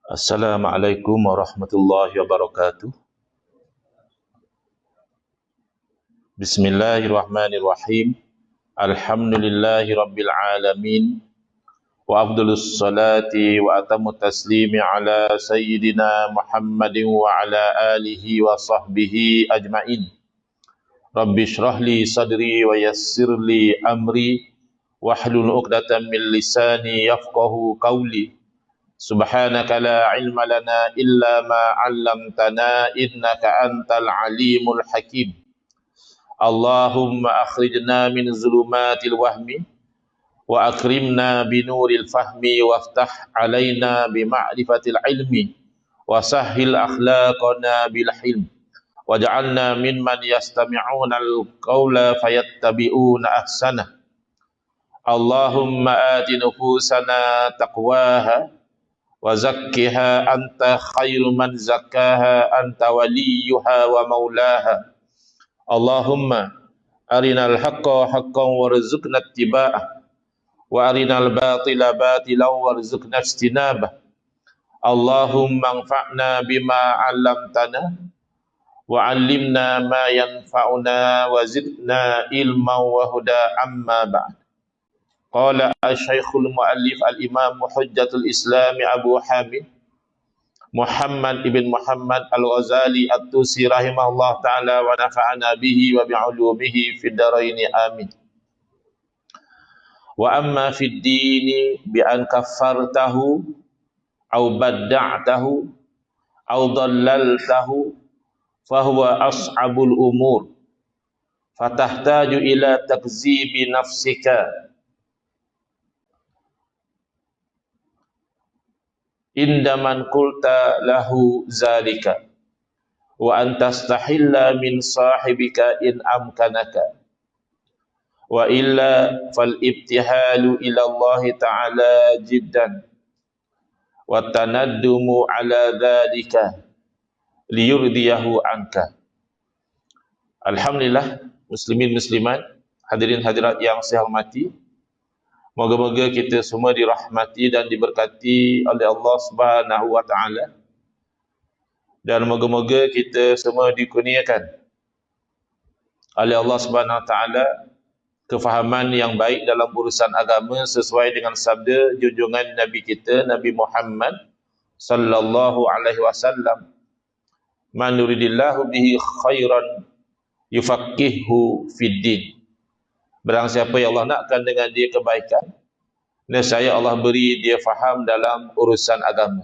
Assalamualaikum warahmatullahi wabarakatuh. Bismillahirrahmanirrahim. Alhamdulillahi rabbil alamin. Wa afdalus salati wa atamut taslimi ala sayyidina Muhammadin wa ala alihi wa sahbihi ajma'in. Rabbi shrah li sadri wa yassir li amri wahlul 'uqdatam min lisani yafqahu qawli. Subhanaka la ilma lana illa ma 'allamtana innaka antal alimul hakim. Allahumma akhrijna min zulumatil wahmi wa akrimna binuril fahmi waftah alaina bima'rifatil ilmi wa sahhil akhlaqana bil hilm waj'alna mimman yastami'una al-qawla fayattabi'una ahsana. Allahumma ati nufusana taqwaha wa zakkiha anta khairu man zakkaha anta waliyuha wa maulaha. Allahumma arinal haqqa haqqan warzuqna ittiba'ah wa arinal batila batilan warzuqna ijtinabah. Allahumma anfa'na bima 'allamtana wa 'allimna ma yanfa'una wa zidna ilman wa huda amma ba'd. Qala asy-syaikhul muallif al-imam hujjatul islam Abu Hamid Muhammad ibn Muhammad al-Ghazali at-Tusi rahimahullah ta'ala wa nafa'ana bihi wa bi'ulumihi fid dharain amin. Wa amma fid dini bi an kaffartahu aw badda'tahu aw dhallaltahu fahuwa as'abul umur fatahtaju ila takzibi nafsika indaman qulta lahu zalika wa antastahilla min sahibika in amkanaka wa illa fal ibtihalu ila Allah ta'ala jiddan wa tanaddumu ala dhalika liyurdiyahu anka. Alhamdulillah, muslimin muslimat, hadirin hadirat yang saya hormati, moga-moga kita semua dirahmati dan diberkati oleh Allah Subhanahu wa taala. Dan moga-moga kita semua dikurniakan oleh Allah Subhanahu wa taala kefahaman yang baik dalam urusan agama sesuai dengan sabda junjungan Nabi kita Nabi Muhammad sallallahu alaihi wasallam, man yuridillahu bihi khairan yufaqihuhu fid din. Barang siapa yang Allah nakkan dengan dia kebaikan, nescaya Allah beri dia faham dalam urusan agama.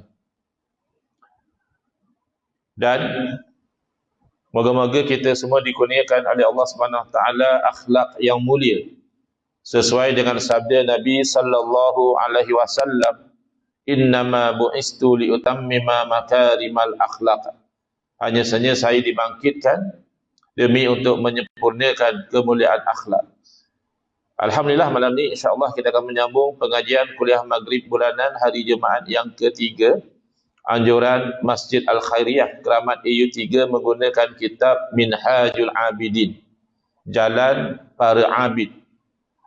Dan moga-moga kita semua dikurniakan oleh Allah Subhanahu wa taala akhlak yang mulia sesuai dengan sabda Nabi sallallahu alaihi wasallam, innama bu'istu liutammima makarimal akhlaq. Hanya saja saya dibangkitkan demi untuk menyempurnakan kemuliaan akhlak. Alhamdulillah, malam ni insya-Allah kita akan menyambung pengajian kuliah maghrib bulanan hari Jumaat yang ketiga anjuran Masjid Al-Khairiyah Keramat EU3 menggunakan kitab Minhajul Abidin, Jalan Para Abid,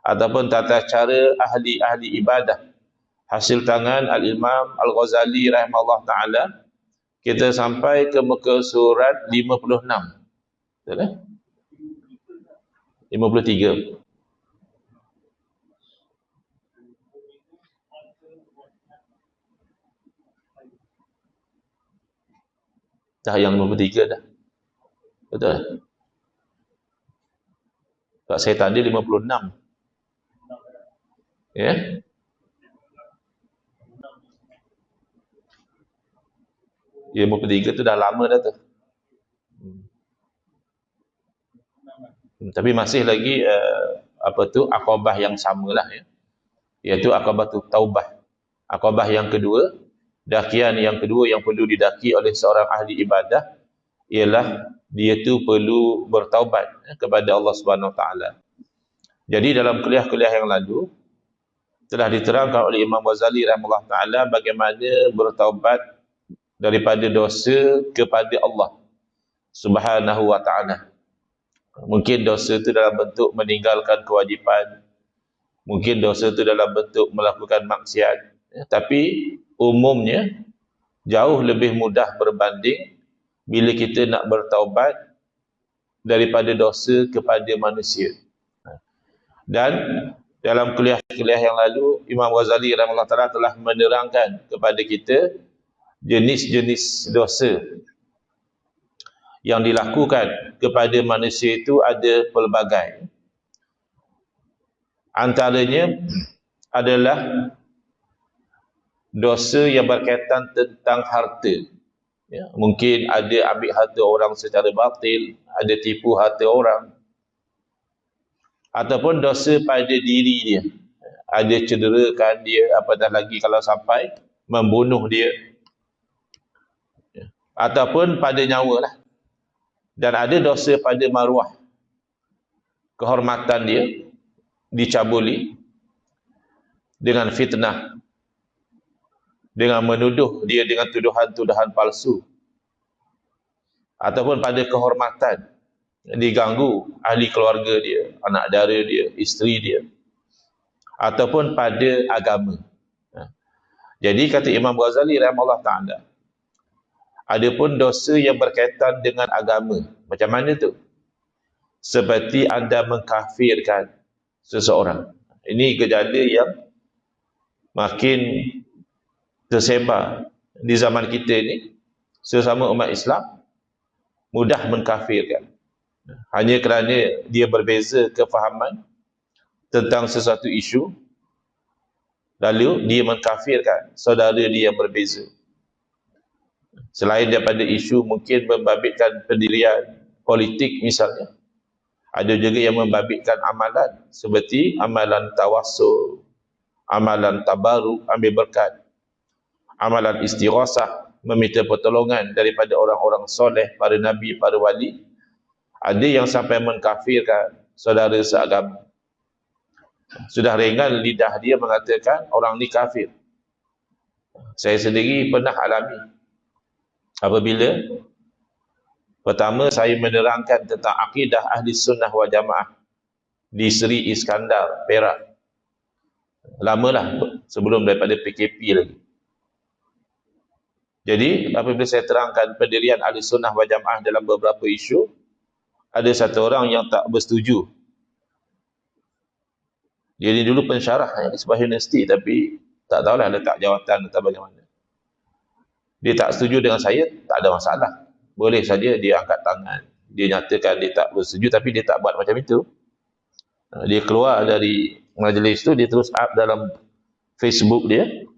ataupun tata cara ahli-ahli ibadah, hasil tangan Al-Imam Al-Ghazali rahimahullah ta'ala. Kita sampai ke muka surat 56. Betul tak? 53. Dah yang 53 dah. Betul? Tak, saya tadi 56. Ya? Ya, 53 tu dah lama dah tu. Tapi masih lagi akabah yang samalah ya. Iaitu akabah taubah. Akabah yang kedua, dakian yang kedua yang perlu didaki oleh seorang ahli ibadah ialah dia tu perlu bertaubat kepada Allah Subhanahu Wa Taala. Jadi dalam kuliah-kuliah yang lalu telah diterangkan oleh Imam Ghazali rahimahullah taala bagaimana bertaubat daripada dosa kepada Allah Subhanahu Wa Taala. Mungkin dosa itu dalam bentuk meninggalkan kewajipan, mungkin dosa itu dalam bentuk melakukan maksiat, tapi umumnya jauh lebih mudah berbanding bila kita nak bertaubat daripada dosa kepada manusia. Dan dalam kuliah-kuliah yang lalu, Imam Ghazali rahimahullah ta'ala telah menerangkan kepada kita jenis-jenis dosa yang dilakukan kepada manusia itu ada pelbagai. Antaranya adalah dosa yang berkaitan tentang harta. Ya, mungkin ada ambil harta orang secara batil, ada tipu harta orang, ataupun dosa pada diri dia, ada cederakan dia, apatah lagi kalau sampai membunuh dia, ya, ataupun pada nyawa lah. Dan ada dosa pada maruah, kehormatan dia dicabuli dengan fitnah, dengan menuduh dia dengan tuduhan-tuduhan palsu, ataupun pada kehormatan diganggu ahli keluarga dia, anak dara dia, isteri dia, ataupun pada agama. Jadi kata Imam Ghazali rahimahullah ta'ala, adapun dosa yang berkaitan dengan agama, macam mana tu? Seperti anda mengkafirkan seseorang. Ini gejala yang makin tersebar di zaman kita ni. Sesama umat Islam mudah mengkafirkan hanya kerana dia berbeza kefahaman tentang sesuatu isu, lalu dia mengkafirkan saudara dia yang berbeza. Selain daripada isu mungkin membabitkan pendirian politik misalnya, ada juga yang membabitkan amalan seperti amalan tawassul, amalan tabaruk, ambil berkat, amalan istighasah, meminta pertolongan daripada orang-orang soleh, para nabi, para wali. Ada yang sampai mengkafirkan saudara seagama. Sudah ringan lidah dia mengatakan orang ni kafir. Saya sendiri pernah alami apabila pertama saya menerangkan tentang akidah ahli sunnah wal jamaah di Seri Iskandar, Perak. Lamalah, sebelum daripada PKP lagi. Jadi apabila saya terangkan pendirian ahli sunnah wal jamaah dalam beberapa isu, ada satu orang yang tak bersetuju. Dia ni dulu pensyarah di sebuah universiti, tapi tak tahulah letak jawatan atau bagaimana. Dia tak setuju dengan saya, tak ada masalah. Boleh saja dia angkat tangan, dia nyatakan dia tak bersetuju, tapi dia tak buat macam itu. Dia keluar dari majlis tu, dia terus up dalam Facebook dia.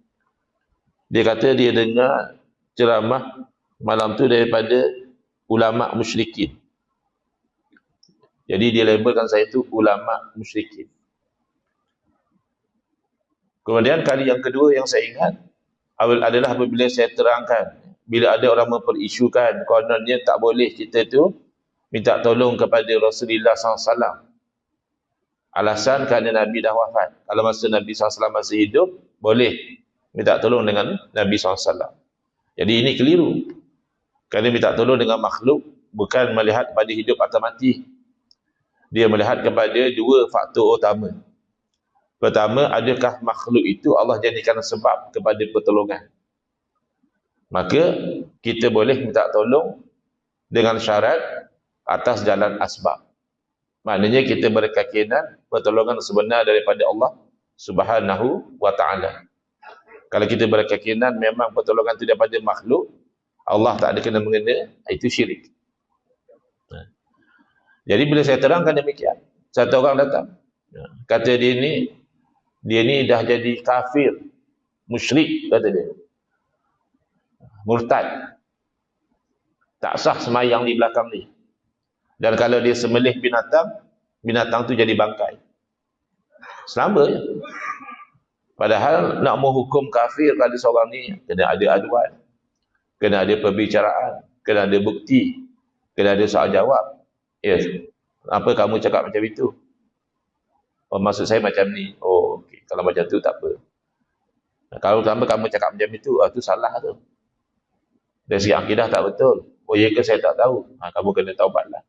Dia kata dia dengar ceramah malam tu daripada ulama musyrikin. Jadi dia labelkan saya itu ulama musyrikin. Kemudian kali yang kedua yang saya ingat adalah apabila saya terangkan, bila ada orang memperisukan kononnya tak boleh kita tu minta tolong kepada Rasulullah SAW. Alasan kerana Nabi dah wafat. Kalau masa Nabi SAW masih hidup, boleh minta tolong dengan Nabi SAW. Jadi ini keliru. Kerana minta tolong dengan makhluk bukan melihat pada hidup atau mati. Dia melihat kepada dua faktor utama. Pertama, adakah makhluk itu Allah jadikan sebab kepada pertolongan? Maka kita boleh minta tolong dengan syarat atas jalan asbab. Maknanya kita berkeyakinan pertolongan sebenar daripada Allah Subhanahu wa ta'ala. Kalau kita berkeyakinan memang pertolongan itu daripada makhluk, Allah tak ada kena-mengena, itu syirik. Jadi bila saya terangkan demikian, satu orang datang, kata dia ni dah jadi kafir, musyrik, kata dia, murtad, tak sah semayang di belakang ni. Dan kalau dia sembelih binatang, binatang tu jadi bangkai. Selama je. Padahal nak menghukum kafir pada seorang ni, kena ada aduan, kena ada perbicaraan, kena ada bukti, kena ada soal jawab. Yes. Apa kamu cakap macam itu? Oh, maksud saya macam ni. Oh, okay. Kalau macam tu tak apa. Kalau kamu cakap macam itu, itu salah tu. Dari segi akidah tak betul. Oh, ya ke saya tak tahu. Kamu kena taubatlah.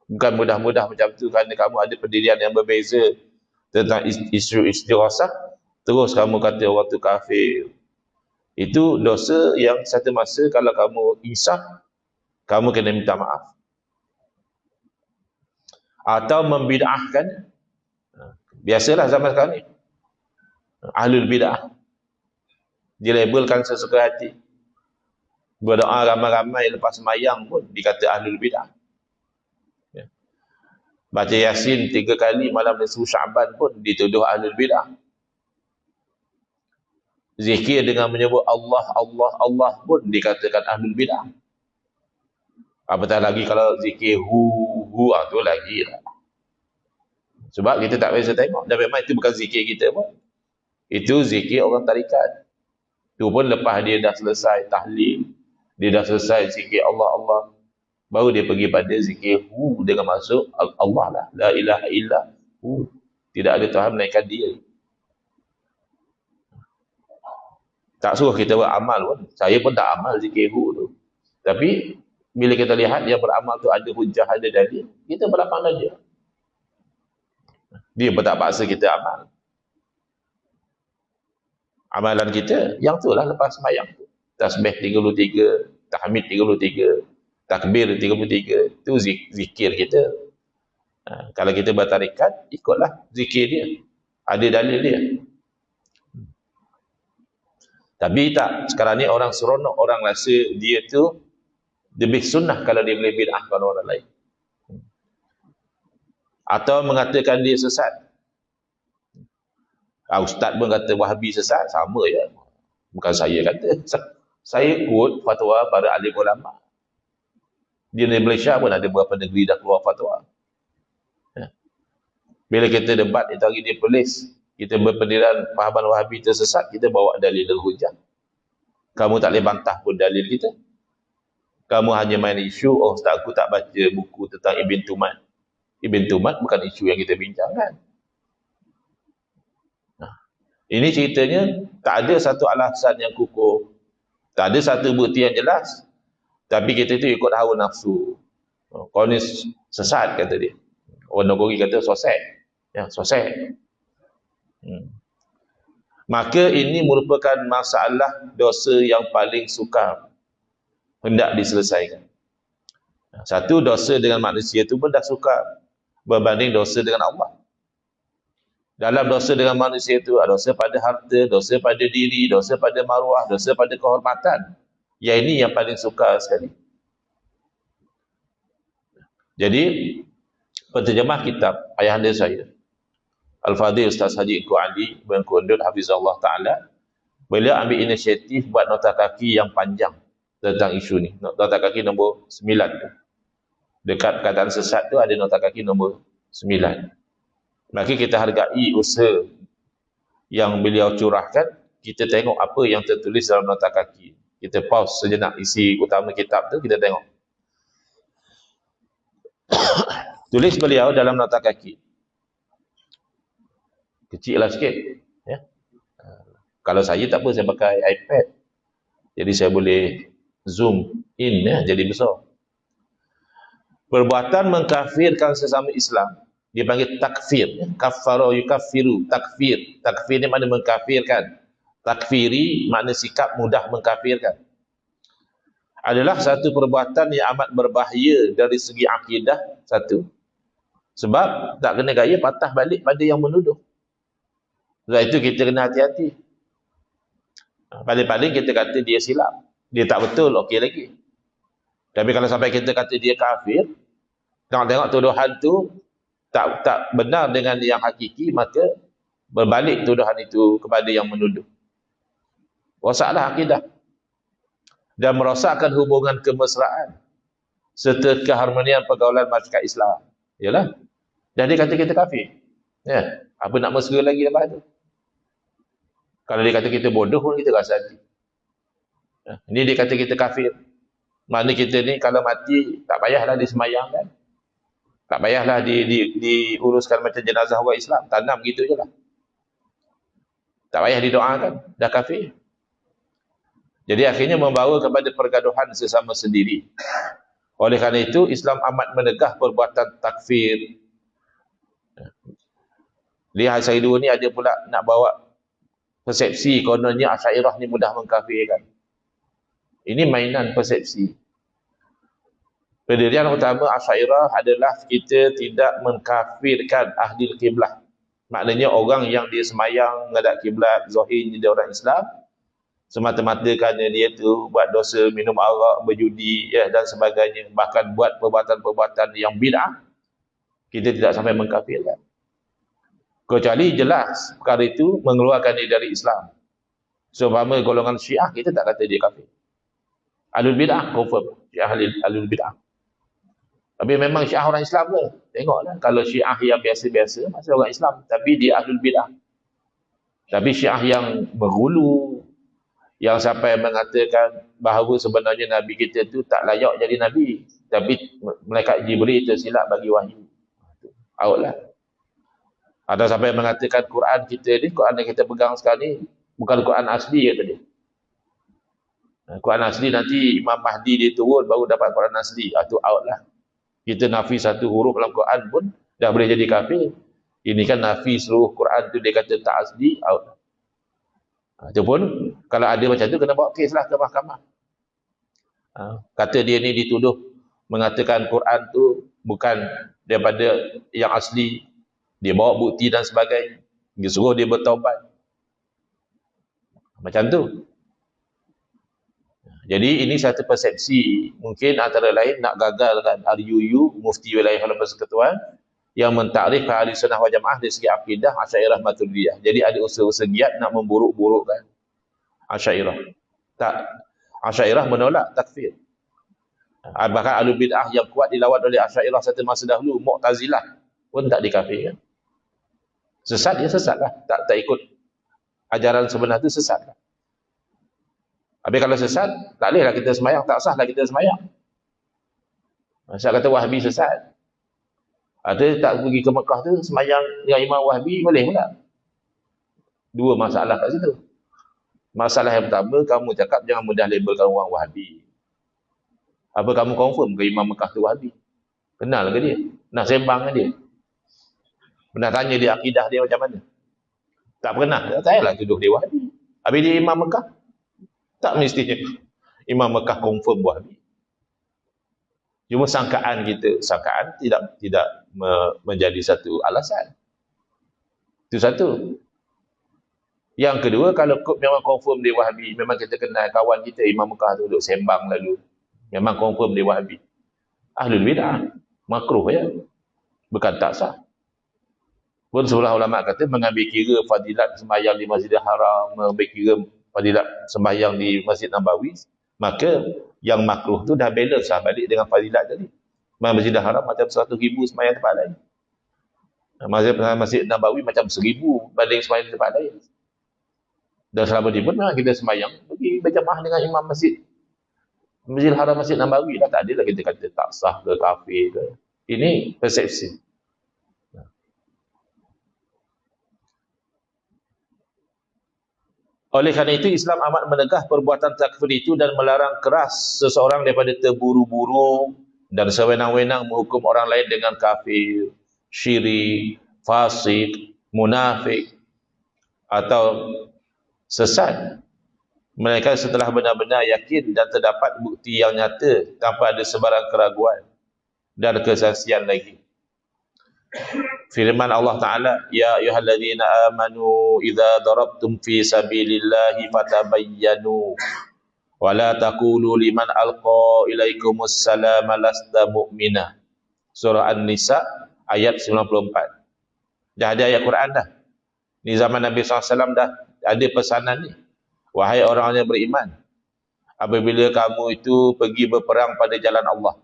Bukan mudah-mudah macam tu kerana kamu ada pendirian yang berbeza tentang isu istighasah, terus kamu kata orang tu kafir. Itu dosa yang satu masa kalau kamu insaf, kamu kena minta maaf. Atau membid'ahkan. Biasalah zaman sekarang ni. Ahlul bid'ah. Dilabelkan sesuka hati. Berdoa ramai-ramai lepas sembahyang pun dikata ahlul bid'ah. Ya. Baca Yasin 3 kali malam nisfu Syaban pun dituduh ahlul bid'ah. Zikir dengan menyebut Allah, Allah, Allah pun dikatakan ahlul bid'ah. Apatah lagi kalau zikir hu, tu lagi lah. Sebab kita tak biasa tengok. Dan memang itu bukan zikir kita pun. Itu zikir orang tarikat. Itu pun lepas dia dah selesai tahlil, dia dah selesai zikir Allah, Allah, baru dia pergi pada zikir hu dengan masuk Allah lah. La ilaha illa hu. Tidak ada Tuhan melainkan dia. Tak suruh kita beramal pun. Saya pun tak amal zikir hu tu. Tapi bila kita lihat dia beramal tu ada hujah, ada dalil, kita beramal aja. Dia pun tak paksa kita amal. Amalan kita yang tu lah lepas sembahyang tu. Tasbih 33, tahmid 33, takbir 33. Itu zikir kita. Kalau kita bertarikat, ikutlah zikir dia. Ada dalil dia. Tapi tak, sekarang ni orang seronok, orang rasa dia tu lebih sunnah kalau dia boleh bid'ahkan orang lain. Atau mengatakan dia sesat. Ustaz pun kata Wahabi sesat, sama je. Bukan saya kata. Saya quote fatwa para alim ulama. Di Malaysia pun ada beberapa negeri dah keluar fatwa. Bila kita debat itu hari di polis, kita berpendirian fahaman Wahabi tersesat, kita bawa dalil dan hujah. Kamu tak boleh bantah pun dalil kita. Kamu hanya main isu, oh ustaz aku tak baca buku tentang Ibn Tumat. Ibn Tumat bukan isu yang kita bincangkan. Ini ceritanya tak ada satu alasan yang kukuh, tak ada satu bukti yang jelas, tapi kita itu ikut hawa nafsu. Kau ni sesat kata dia. Orang Nogori kata sosek. Ya, sosek. Maka ini merupakan masalah dosa yang paling sukar hendak diselesaikan. Satu, dosa dengan manusia itu pun dah sukar berbanding dosa dengan Allah. Dalam dosa dengan manusia itu, dosa pada harta, dosa pada diri, dosa pada maruah, dosa pada kehormatan. Yang ini yang paling sukar sekali. Jadi, penterjemah kitab ayahanda saya, Al-Fadhil Ustaz Haji Iko Ali bin Kundud Hafizahullah Ta'ala, beliau ambil inisiatif buat nota kaki yang panjang tentang isu ni. Nota kaki nombor 9 tu. Dekat perkataan sesat tu ada nota kaki nombor 9. Maka kita hargai usaha yang beliau curahkan. Kita tengok apa yang tertulis dalam nota kaki. Kita pause sejenak isi utama kitab tu, kita tengok. Tulis beliau dalam nota kaki. Kecil lah sikit. Ya. Kalau saya tak apa, saya pakai iPad. Jadi saya boleh zoom in, ya, jadi besar. Perbuatan mengkafirkan sesama Islam dia panggil takfir. Kafara yukaffiru, takfir. Takfir ni makna mengkafirkan. Takfiri makna sikap mudah mengkafirkan. Adalah satu perbuatan yang amat berbahaya dari segi akidah. Satu. Sebab tak kena gaya patah balik pada yang menuduh. Sebab itu kita kena hati-hati. Paling-paling kita kata dia silap. Dia tak betul, okey lagi. Tapi kalau sampai kita kata dia kafir, tengok tuduhan tu tak benar dengan yang hakiki, maka berbalik tuduhan itu kepada yang menuduh. Rosaklah akidah. Dan merosakkan hubungan kemesraan serta keharmonian pergaulan masyarakat Islam. Yalah. Dan dia kata kita kafir. Ya, apa nak mesra lagi lepas tu? Kalau dia kata kita bodoh pun kita rasa hati. Ya, ini dia kata kita kafir. Mana kita ni kalau mati tak payahlah disemayangkan. Tak payahlah diuruskan macam jenazah orang Islam. Tanam gitu je lah. Tak payah didoakan. Dah kafir. Jadi akhirnya membawa kepada pergaduhan sesama sendiri. Oleh kerana itu, Islam amat menegah perbuatan takfir. Lihat saya dua ni ada pula nak bawa Persepsi kononnya Asy'ariyah ni mudah mengkafirkan. Ini mainan persepsi. Pendirian utama Asy'ariyah adalah kita tidak mengkafirkan ahli kiblat. Maknanya orang yang dia semayang menghadap kiblat, zahirnya dia orang Islam, semata-mata kerana dia tu buat dosa minum arak, berjudi ya, dan sebagainya, bahkan buat perbuatan-perbuatan yang bid'ah, kita tidak sampai mengkafirkan. Kecuali jelas perkara itu mengeluarkan dia dari Islam. Seumpama golongan Syiah, kita tak kata dia kafir. Ahlul bid'ah confirm, Syiah ahlul bid'ah. Tapi memang Syiah orang Islam ke? Tengoklah, kalau Syiah yang biasa-biasa masih orang Islam, tapi dia ahlul bid'ah. Tapi Syiah yang berhulu, yang sampai mengatakan bahawa sebenarnya Nabi kita tu tak layak jadi Nabi, tapi malaikat Jibril tersilap bagi wahyu. Outlah. Ada sampai mengatakan Quran kita ni, Quran yang kita pegang sekarang ni, bukan Quran asli kata dia. Quran asli nanti Imam Mahdi dia turun baru dapat Quran asli. Itu outlah. Kita nafi satu huruf dalam Quran pun dah boleh jadi kafir. Ini kan nafi seluruh Quran tu dia kata tak asli, out. Itu pun kalau ada macam tu kena bawa kes lah ke mahkamah. Kata dia ni dituduh mengatakan Quran tu bukan daripada yang asli, dia bawa bukti dan sebagainya, dia suruh dia bertaubat macam tu. Jadi ini satu persepsi, mungkin antara lain nak gagalkan RUU, Mufti Wilayah Haluan Persekutuan, yang mentakrif ahli sunnah wal jamaah dari segi akidah Asy'ariyah Maturidiyah. Jadi ada usaha-usaha giat nak memburuk-burukkan Asy'ariyah. Tak, Asy'ariyah menolak takfir. Bahkan ahlul bid'ah yang kuat dilawan oleh Asy'ariyah satu masa dahulu, Mu'tazilah pun tak dikafirkan. Sesat, ya sesat lah. Tak ikut ajaran sebenar tu, sesat lah. Habis kalau sesat, tak bolehlah kita semayang, tak sahlah kita semayang. Saya kata Wahhabi sesat. Ada tak pergi ke Mekah tu, semayang dengan Imam Wahhabi, boleh pula. Dua masalah kat situ. Masalah yang pertama, kamu cakap jangan mudah labelkan orang Wahhabi. Apa kamu confirm ke Imam Mekah tu Wahhabi? Kenal ke dia? Nak sembang dengan dia? Pernah tanya dia akidah dia macam mana? Tak pernah. Saya lah tuduh dia Wahhabi. Habis dia Imam Mekah? Tak mestinya Imam Mekah confirm Wahhabi. Cuma sangkaan kita, sangkaan tidak menjadi satu alasan. Itu satu. Yang kedua, kalau memang confirm dia Wahhabi, memang kita kenal kawan kita Imam Mekah tu duduk sembang lalu, memang confirm dia Wahhabi, ahlul bid'ah, makruh ya, bukan tak sah. Pun sebelah ulama kata mengambil kira fadilat sembahyang di Masjidil Haram, mengambil kira fadilat sembahyang di Masjid Nabawi, maka yang makruh tu dah balance lah balik dengan fadilat tadi. Masjidil Haram macam 100,000 sembahyang tempat lain. Masjid Nabawi macam 1,000 banding sembahyang tempat lain. Dan selama ni pun memang kita sembahyang pergi berjamaah dengan imam Masjidil Haram, Masjid Nabawi lah. Tak ada lah kita kata tak sah ke kafir ke. Ini persepsi. Oleh kerana itu, Islam amat menegah perbuatan takfir itu dan melarang keras seseorang daripada terburu-buru dan sewenang-wenang menghukum orang lain dengan kafir, syirik, fasik, munafik atau sesat. Mereka setelah benar-benar yakin dan terdapat bukti yang nyata tanpa ada sebarang keraguan dan kesaksian lagi. Firman Allah Ta'ala, Ya ayyuhalladzina amanu idza darabtum fi sabilillahi fatabayyanu wa la taqulu liman alqa ilaikumus salama lasta mu'mina. Surah An-Nisa ayat 94. Dah ada ayat Quran dah. Ni zaman Nabi SAW dah ada pesanan ni. Wahai orang yang beriman, apabila kamu itu pergi berperang pada jalan Allah,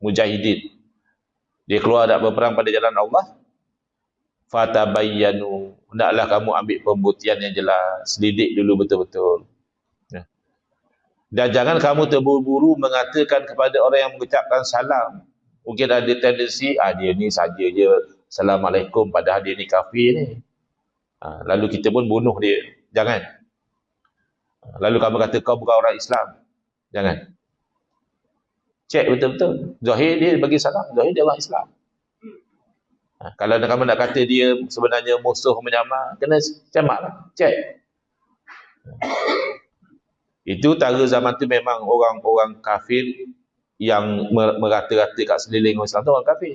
mujahidin, dia keluar nak berperang pada jalan Allah, fatabayyanu, hendaklah kamu ambil pembuktian yang jelas, selidik dulu betul-betul. Dan jangan kamu terburu-buru mengatakan kepada orang yang mengucapkan salam. Mungkin ada tendensi, dia ni saja je Assalamualaikum, padahal dia ni kafir ni. Lalu kita pun bunuh dia. Jangan. Lalu kamu kata kau bukan orang Islam. Jangan. Cek betul-betul. Zahir dia bagi salam, zahir dia orang Islam. Kalau kamu nak kata dia sebenarnya musuh menyamar, kena cemak lah. Cek. Itu tara zaman tu memang orang-orang kafir yang merata-rata kat sekeliling orang Islam tu orang kafir.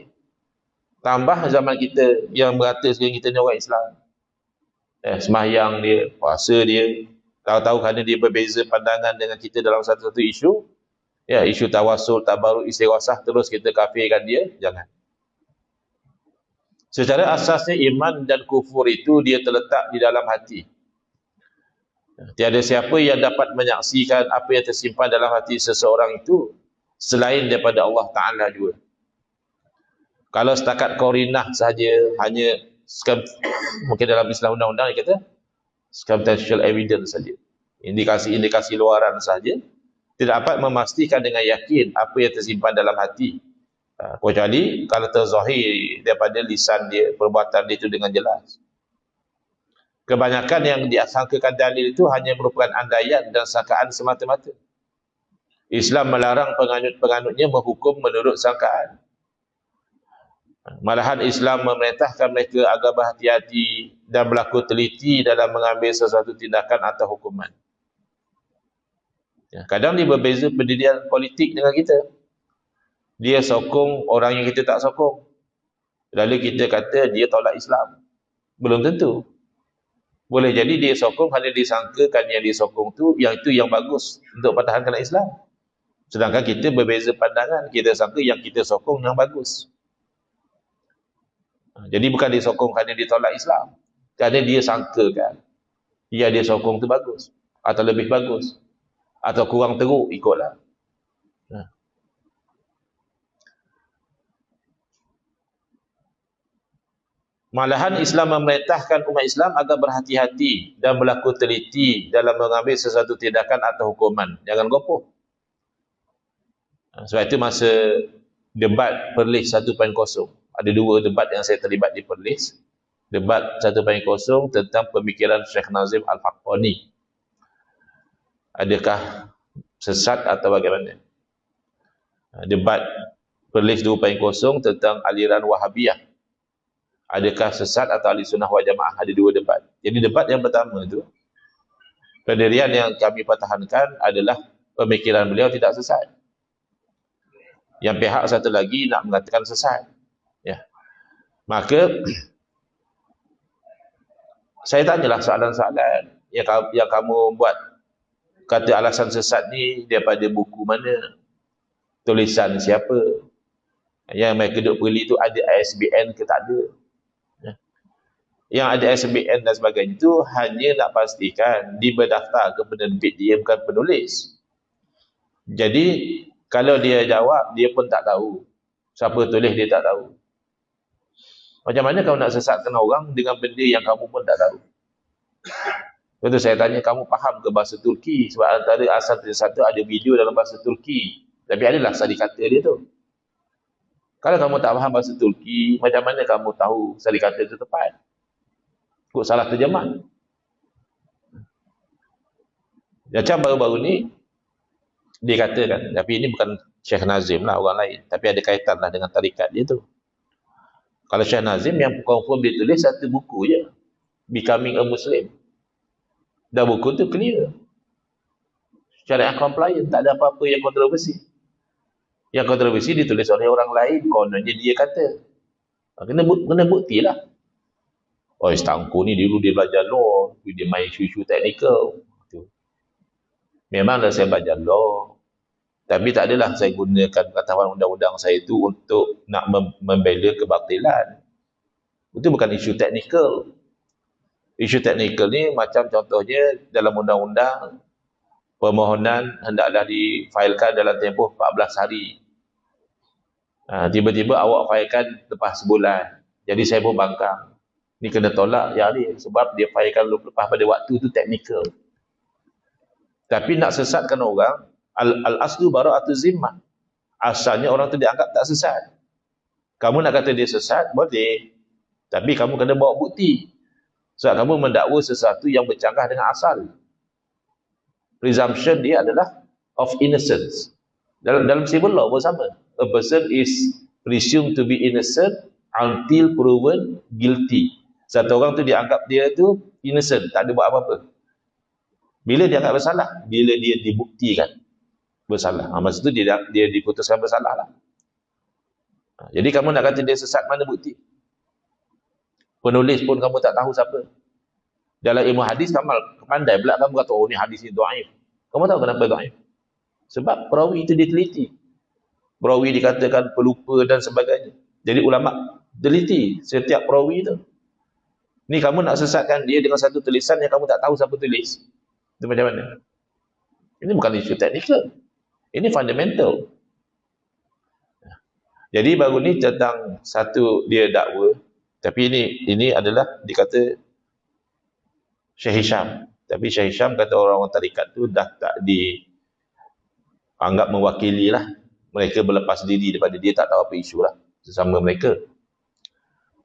Tambah zaman kita yang merata sekeliling kita ni orang Islam. Sembahyang dia, puasa dia, tahu-tahu kerana dia berbeza pandangan dengan kita dalam satu-satu isu, isu tawasul, tabaruk, istighosah, terus kita kafirkan dia, jangan. Secara asasnya iman dan kufur itu dia terletak di dalam hati. Tiada siapa yang dapat menyaksikan apa yang tersimpan dalam hati seseorang itu selain daripada Allah Ta'ala juga. Kalau setakat korinah saja, hanya mungkin dalam Islam undang-undang dia kata circumstantial evidence saja, indikasi-indikasi luaran saja, tidak dapat memastikan dengan yakin apa yang tersimpan dalam hati, kecuali kalau terzahir daripada lisan dia, perbuatan dia itu dengan jelas. Kebanyakan yang disangkakan dalil itu hanya merupakan andaian dan sangkaan semata-mata. Islam melarang penganut-penganutnya menghukum menurut sangkaan. Malahan Islam memerintahkan mereka agar berhati-hati dan berlaku teliti dalam mengambil sesuatu tindakan atau hukuman. Kadang dia berbeza pendirian politik dengan kita. Dia sokong orang yang kita tak sokong. Lalu kita kata dia tolak Islam. Belum tentu. Boleh jadi dia sokong kerana disangkakan yang disokong tu, yang itu yang bagus untuk pertahankan Islam. Sedangkan kita berbeza pandangan, kita sangka yang kita sokong yang bagus. Jadi bukan dia sokong kerana dia tolak Islam, kerana dia sangkakan yang dia sokong tu bagus, atau lebih bagus, atau kurang teruk, ikutlah. Malahan Islam memerintahkan umat Islam agar berhati-hati dan berlaku teliti dalam mengambil sesuatu tindakan atau hukuman. Jangan gopoh. Sebab itu masa debat Perlis 1.0, ada 2 debat yang saya terlibat di Perlis. Debat 1.0 tentang pemikiran Syekh Nazim Al-Haqqani. Adakah sesat atau bagaimana? Debat Perlis 2.0 tentang aliran Wahabiyah. Adakah sesat atau ahli sunnah wal jamaah? Ada 2 debat. Jadi debat yang pertama itu, pendirian yang kami pertahankan adalah pemikiran beliau tidak sesat. Yang pihak satu lagi nak mengatakan sesat. Maka saya tanyalah soalan-soalan yang kamu buat, kata alasan sesat ni daripada buku mana, tulisan siapa, yang mereka duk beli tu ada ISBN ke tak ada. Yang ada ISBN dan sebagainya itu hanya nak pastikan dia berdaftar ke penerbit, dia bukan penulis. Jadi kalau dia jawab, dia pun tak tahu siapa tulis, dia tak tahu. Macam mana kamu nak sesatkan orang dengan benda yang kamu pun tak tahu? Lepas tu saya tanya, kamu faham ke bahasa Turki? Sebab antara asal satu ada video dalam bahasa Turki, tapi adalah sari kata dia tu. Kalau kamu tak faham bahasa Turki, macam mana kamu tahu sari kata itu tepat? Kok salah terjemah? Macam baru-baru ni dia katakan, tapi ini bukan Syekh Nazim lah, orang lain, tapi ada kaitan lah dengan tarikat dia tu. Kalau Syekh Nazim yang confirm dia tulis satu buku je, Becoming a Muslim, dan buku tu clear, syariah compliant, tak ada apa-apa yang kontroversi. Yang kontroversi ditulis oleh orang lain, kononnya dia kata. Kena bukti lah. Oh, Stangko ni dulu dia belajar law, dia main isu-isu teknikal. Memanglah saya belajar law, tapi tak adalah saya gunakan pengetahuan undang-undang saya itu untuk nak membela kebatilan. Itu bukan isu teknikal. Isu teknikal ni macam contohnya dalam undang-undang, permohonan hendaklah difailkan dalam tempoh 14 hari. Tiba-tiba awak failkan lepas sebulan. Jadi saya pun bangkang. Ni kena tolak ya ni, sebab dia failkan lepas pada waktu tu teknikal. Tapi nak sesatkan orang, al-aslu bara'atu zimmah. Asalnya orang tu dianggap tak sesat. Kamu nak kata dia sesat, boleh. Tapi kamu kena bawa bukti. Sebab kamu mendakwa sesuatu yang bercanggah dengan asal. Presumption dia adalah of innocence. Dalam civil law pun sama. A person is presumed to be innocent until proven guilty. Satu orang tu dianggap dia tu innocent, tak ada buat apa-apa. Bila dia anggap bersalah? Bila dia dibuktikan bersalah. Masa tu dia diputuskan bersalah lah. Jadi kamu nak kata dia sesat, mana bukti? Penulis pun kamu tak tahu siapa. Dalam ilmu hadis kamu pandai pula kamu kata, oh ni hadis ni dhaif. Kamu tahu kenapa dhaif? Sebab perawi itu diteliti. Perawi dikatakan pelupa dan sebagainya. Jadi ulama teliti setiap perawi itu. Ni kamu nak sesatkan dia dengan satu tulisan yang kamu tak tahu siapa tulis. Itu macam mana? Ini bukan isu teknikal. Ini fundamental. Jadi baru ni tentang satu dia dakwa. Tapi ini adalah dikata Syekh Hisham. Tapi Syekh Hisham kata orang-orang tarikat tu dah tak dianggap mewakili lah. Mereka berlepas diri daripada dia, tak tahu apa isu lah sesama mereka.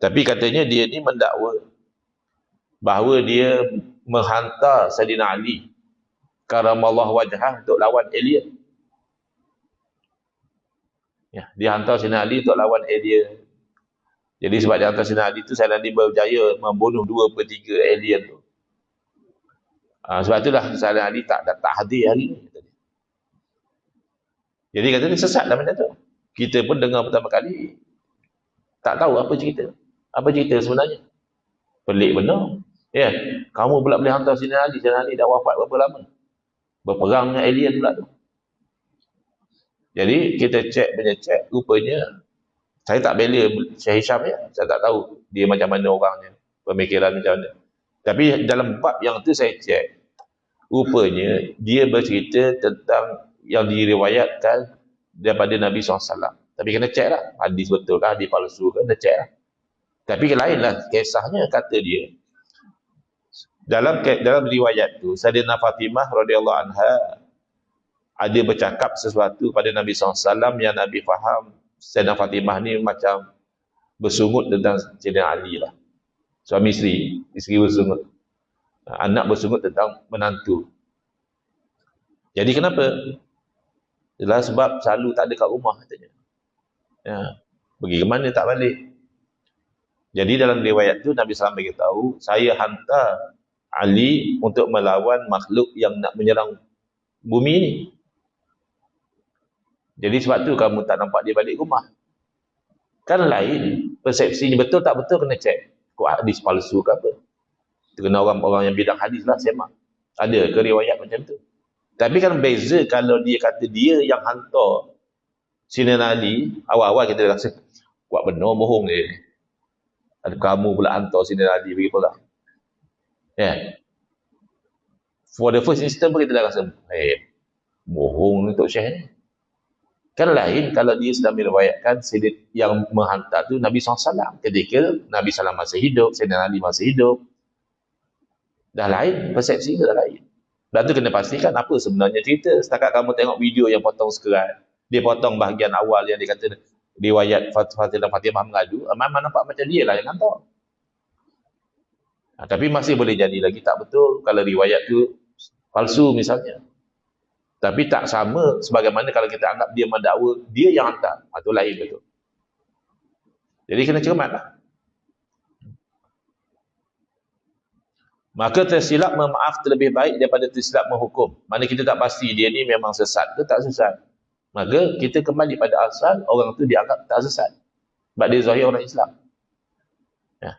Tapi katanya dia ni mendakwa bahawa dia menghantar Saidina Ali karamallahu wajhah untuk lawan alien. Ya, dia hantar Saidina Ali untuk lawan alien. Jadi sebab dia hantar Saidina Ali tu, Saidina Ali berjaya membunuh 2/3 alien tu. Sebab itulah Saidina Ali tak hadir hari ni. Jadi kata dia sesat lah benda tu. Kita pun dengar pertama kali, tak tahu apa cerita. Apa cerita sebenarnya? Pelik benar. Ya, kamu pula boleh hantar Saidina Ali. Saidina Ali dah wafat berapa lama? Berperang dengan alien pula tu. Jadi kita cek, rupanya saya tak bela Syekh Hisham ya. Saya tak tahu dia macam mana orangnya, pemikiran macam mana. Tapi dalam bab yang tu saya cek, rupanya dia bercerita tentang yang diriwayatkan daripada Nabi SAW. Tapi kena cek lah, hadis betul kan, hadis palsu kan, kena cek lah. Tapi lain lah kisahnya, kata dia dalam riwayat tu Sayyidina Fatimah radhiyallahu anha ada bercakap sesuatu pada Nabi SAW yang Nabi faham Sayyidina Fatimah ni macam bersungut tentang Sayyidina Ali lah. Suami isteri bersungut, anak bersungut tentang menantu. Jadi kenapa? Ialah sebab selalu tak ada kat rumah katanya. Ya, pergi ke mana tak balik. Jadi dalam riwayat tu Nabi SAW beritahu, saya hantar Ali untuk melawan makhluk yang nak menyerang bumi ni. Jadi sebab tu kamu tak nampak dia balik rumah. Kan lain, persepsinya betul tak betul kena cek. Kok hadis palsu ke apa? Itu kena orang-orang yang bidang hadis lah semak. Ada ke riwayat macam tu? Tapi kan beza kalau dia kata dia yang hantar Sayyidina Ali, awal-awal kita rasa kuat benar bohong dia. Ada kamu pula hantar Sayyidina Ali pergi pula. Yeah. For the first instant pun kita dah rasa, bohong untuk Syekh ni. Kan lain kalau dia sedang meriwayatkan yang menghantar tu Nabi SAW. Ketika Nabi SAW masih hidup, Sayyidina Ali masih hidup. Dah lain, persepsi dah lain. Dan tu kena pastikan apa sebenarnya cerita. Setakat kamu tengok video yang potong sekerat, dia potong bahagian awal yang dia kata riwayat Fatimah mengadu, mana nampak macam dia lah yang hantar. Tapi masih boleh jadi lagi tak betul kalau riwayat tu palsu misalnya. Tapi tak sama sebagaimana kalau kita anggap dia mendakwa dia yang hantar. Itu lain betul. Jadi kena cermatlah. Maka tersilap memaaf terlebih baik daripada tersilap menghukum. Mana kita tak pasti dia ni memang sesat ke tak sesat. Maka kita kembali pada asal, orang tu dianggap tak sesat. Sebab dia zahir orang Islam. Ya.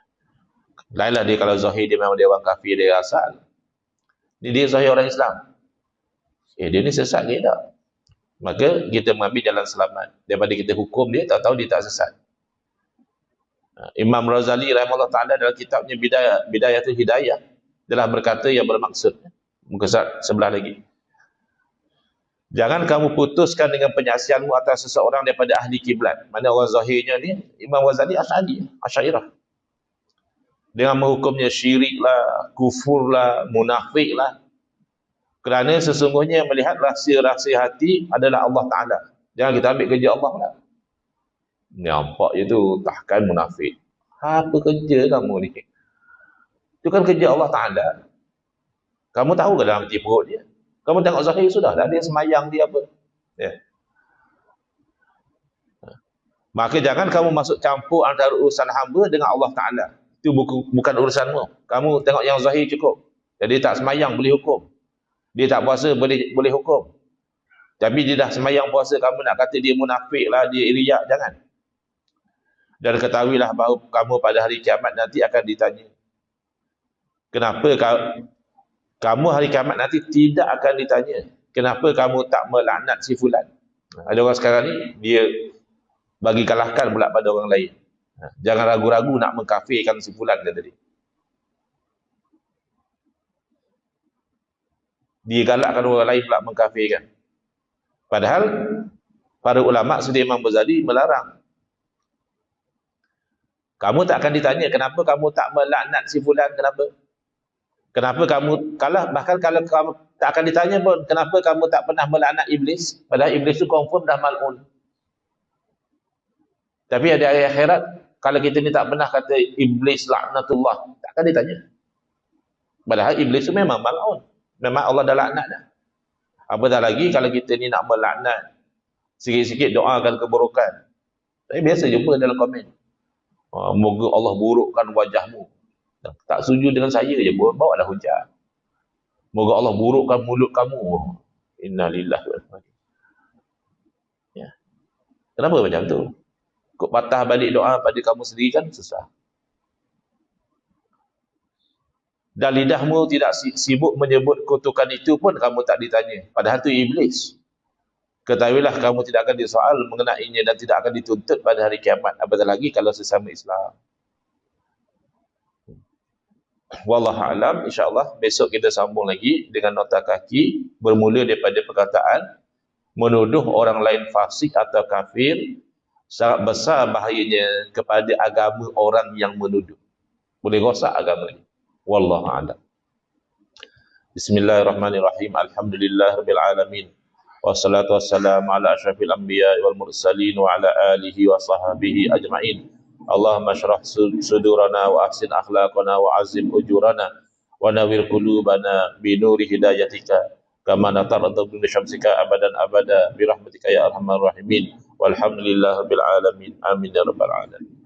Lainlah dia kalau zahir dia memang dia orang kafir, dia asal. Dia zahir orang Islam. Dia ni sesat ke tak? Maka kita mengambil jalan selamat. Daripada kita hukum dia, tahu-tahu dia tak sesat. Imam Razali rahimahullah ta'ala dalam kitabnya Bidayatul Hidayah telah berkata yang bermaksud. Muka sebelah lagi. Jangan kamu putuskan dengan penyaksianmu atas seseorang daripada ahli kiblat. Mana orang zahirnya ni, Imam Razali Asy'ariyah. Dengan menghukumnya syirik lah, kufur lah, munafik lah. Kerana sesungguhnya melihat rahsia-rahsia hati adalah Allah Ta'ala. Jangan kita ambil kerja Allah lah. Nampak je tu, tahkan munafik. Apa kerja kamu ni? Itu kan kerja Allah Ta'ala. Kamu tahu ke dalam hati perut dia? Kamu tengok zahir sudah dah, dia semayang dia apa. Ya. Maka jangan kamu masuk campur antara urusan hamba dengan Allah Ta'ala. Itu bukan urusanmu. Kamu tengok yang zahir cukup. Jadi tak semayang boleh hukum. Dia tak puasa boleh hukum. Tapi dia dah sembahyang puasa, kamu nak kata dia munafik lah, dia riak, jangan. Dan ketahuilah bahawa kamu pada hari kiamat nanti akan ditanya. Kenapa kamu hari kiamat nanti tidak akan ditanya, kenapa kamu tak melaknat si fulan? Ada orang sekarang ni, dia bagi kalahkan pula pada orang lain. Jangan ragu-ragu nak mengkafirkan si fulan, kata dia. Dia galakkan orang lain pula mengkafirkan. Padahal para ulama seperti Imam Ghazali melarang. Kamu tak akan ditanya kenapa kamu tak melaknat si fulan, kenapa? Kenapa kamu bahkan kalau kamu tak akan ditanya pun, kenapa kamu tak pernah melaknat iblis? Padahal iblis tu confirm dah mal'un. Tapi ada hari akhirat, kalau kita ni tak pernah kata iblis laknatullah, tak akan ditanya. Padahal iblis tu memang mal'un. Memang Allah dah laknat dah. Apatah lagi kalau kita ni nak melaknat, sikit-sikit doakan keburukan. Saya biasa jumpa dalam komen, moga Allah burukkan wajahmu. Tak setuju dengan saya je, bawa dah hujah. Moga Allah burukkan mulut kamu. Innalillahi wa inna ilaihi raji'un. Ya. Kenapa macam tu? Kau patah balik doa pada kamu sendiri kan susah. Dan lidahmu tidak sibuk menyebut kutukan itu pun kamu tak ditanya. Padahal itu iblis. Ketahuilah kamu tidak akan disoal mengenainya dan tidak akan dituntut pada hari kiamat. Apatah lagi kalau sesama Islam. Wallahu a'lam. InsyaAllah besok kita sambung lagi dengan nota kaki, bermula daripada perkataan menuduh orang lain fasik atau kafir. Sangat besar bahayanya kepada agama orang yang menuduh. Boleh rosak agama ini. Wallahu a'lam. Bismillahirrahmanirrahim. Alhamdulillahirabbil alamin. Wassalatu wassalamu ala asyrafil anbiya'i wal mursalin wa ala alihi wa sahbihi ajma'in. Allahumma syrah sudurana wa ahsin akhlaqana wa azim ujurana wa nawwir qulubana bi nuri hidayatika kama nataradu bi syamsika abadan abada bi rahmatika ya arhamar rahimin. Walhamdulillahirabbil alamin. Amin ya rabbal alamin.